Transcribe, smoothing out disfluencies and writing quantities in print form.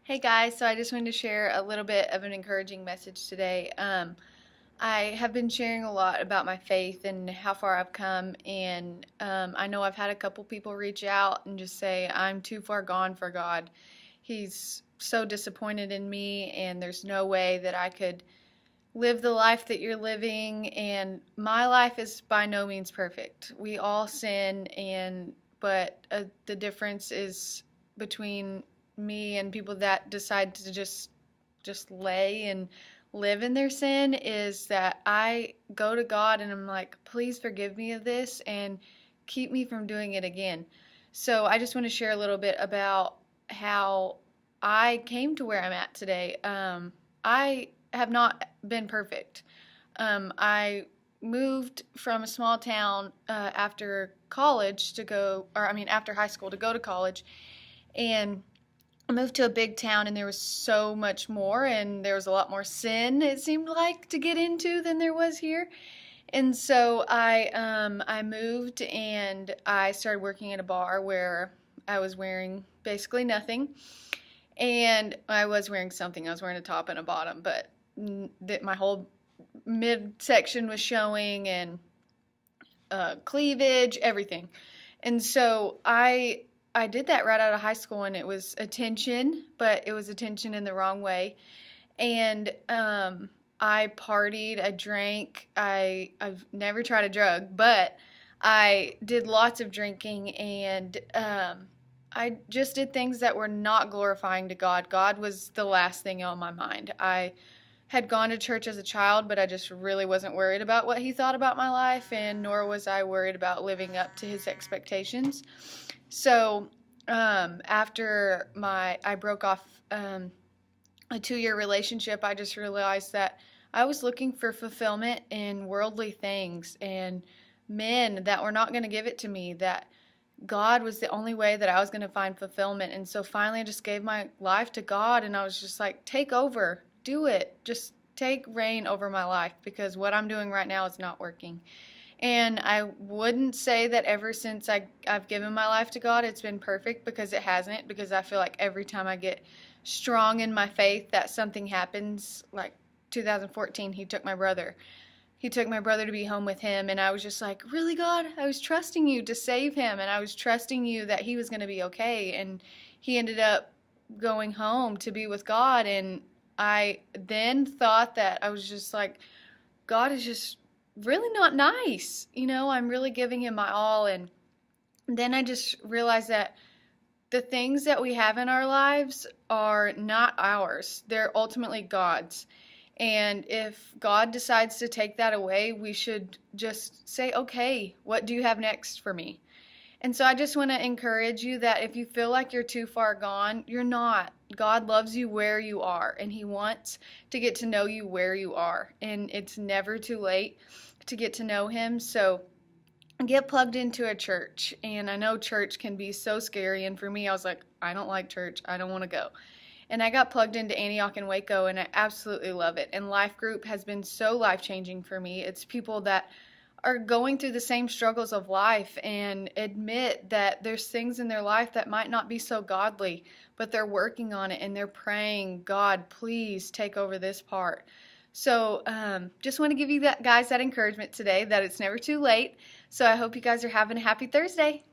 Hey guys, so I just wanted to share a little bit of an encouraging message today. I have been sharing a lot about my faith and how far I've come, and I know I've had a couple people reach out and just say, I'm too far gone for God. He's so disappointed in me, and there's no way that I could live the life that you're living, and my life is by no means perfect. We all sin, but the difference is between me and people that decide to just lay and live in their sin is that I go to God and I'm like, please forgive me of this and keep me from doing it again. So I just want to share a little bit about how I came to where I'm at today. I have not been perfect. I moved from a small town after college to go, or I mean, after high school to go to college, and I moved to a big town, and there was so much more, and there was a lot more sin, it seemed like, to get into than there was here. And so I moved and I started working at a bar where I was wearing basically nothing. And I was wearing something. I was wearing a top and a bottom, but that my whole midsection was showing and cleavage, everything. And so I did that right out of high school, and it was attention, but it was attention in the wrong way. And I partied, I drank, I've never tried a drug, but I did lots of drinking, and I just did things that were not glorifying to God. God was the last thing on my mind. I had gone to church as a child, but I just really wasn't worried about what he thought about my life, and nor was I worried about living up to his expectations. So after I broke off a 2-year relationship, I just realized that I was looking for fulfillment in worldly things and men that were not going to give it to me, that God was the only way that I was going to find fulfillment. And so finally I just gave my life to God, and I was just like, take over, do it. Just take reign over my life, because what I'm doing right now is not working. And I wouldn't say that ever since I've given my life to God, it's been perfect, because it hasn't, because I feel like every time I get strong in my faith that something happens. Like 2014, he took my brother. He took my brother to be home with him, and I was just like, really, God? I was trusting you to save him, and I was trusting you that he was going to be okay. And he ended up going home to be with God, and I then thought that I was just like, God is just really not nice. I'm really giving him my all. And then I just realized that the things that we have in our lives are not ours, they're ultimately God's. And if God decides to take that away, we should just say, okay, what do you have next for me? And so I just want to encourage you that if you feel like you're too far gone, you're not. God loves you where you are, and he wants to get to know you where you are. And it's never too late to get to know him. So get plugged into a church. And I know church can be so scary. And for me, I was like, I don't like church. I don't want to go. And I got plugged into Antioch and Waco, and I absolutely love it. And Life Group has been so life-changing for me. It's people that are going through the same struggles of life and admit that there's things in their life that might not be so godly, but they're working on it and they're praying, God, please take over this part. So just want to give you guys that encouragement today, that it's never too late. So I hope you guys are having a happy Thursday.